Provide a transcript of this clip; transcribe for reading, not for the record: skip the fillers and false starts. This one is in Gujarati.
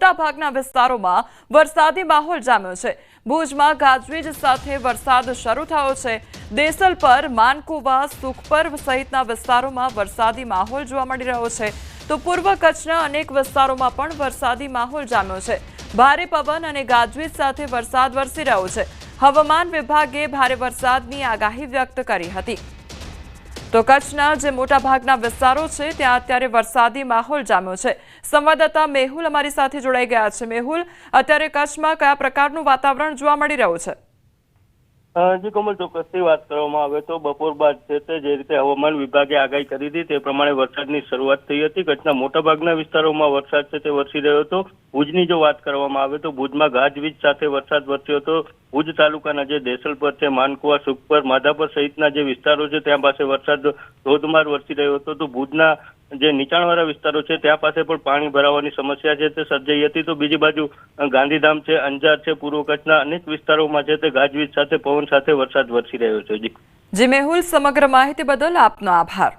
મોટાભાગના વિસ્તારોમાં વરસાદી માહોલ જામ્યો છે। ભુજમાં ગાજવીજ સાથે વરસાદ શરૂ થયો છે। દેસલપર, માનકુવા, સુખપર સહિતના વિસ્તારોમાં વરસાદી માહોલ જોવા મળી રહ્યો છે, તો પૂર્વ કચ્છના અનેક વિસ્તારોમાં પણ વરસાદી માહોલ જામ્યો છે। ભારે પવન અને ગાજવીજ સાથે વરસાદ વરસી રહ્યો છે। હવામાન વિભાગે ભારે વરસાદની આગાહી વ્યક્ત કરી હતી। તો કચ્છના જે મોટાભાગના વિસ્તારો છે ત્યાં અત્યારે વરસાદી માહોલ જામ્યો છે। સંવાદદાતા મેહુલ અમારી સાથે જોડાઈ ગયા છે। મેહુલ, અત્યારે કચ્છમાં કયા પ્રકારનું વાતાવરણ જોવા મળી રહ્યું છે? જી કમલ, ચોક્કસથી વાત કરવામાં આવે તો બપોર બાદ છે તે જે રીતે હવામાન વિભાગે આગાહી કરી હતી તે પ્રમાણે વરસાદની શરૂઆત થઈ હતી। કચ્છના મોટાભાગના વિસ્તારોમાં વરસાદ છે તે વરસી રહ્યો હતો। ભુજની જો વાત કરવામાં આવે તો ભુજમાં ગાજવીજ સાથે વરસાદ વરસ્યો હતો। ભુજ તાલુકાના જે દેસલપર છે, માનકુવા, સુખપર, માધાપર સહિતના જે વિસ્તારો છે ત્યાં પાસે વરસાદ ધોધમાર વરસી રહ્યો હતો। તો ભુજના જે નીચાણવાળા વિસ્તારો છે ત્યાં પાસે પણ પાણી ભરાવાની સમસ્યા છે તે સર્જાઈ હતી। તો બીજી બાજુ ગાંધીધામ છે, અંજાર છે, પૂર્વ કચ્છના અનેક વિસ્તારોમાં છે તે ગાજવીજ સાથે પવન સાથે વરસાદ વરસી રહ્યો છે। જી મેહુલ, સમગ્ર માહિતી બદલ આપનો આભાર।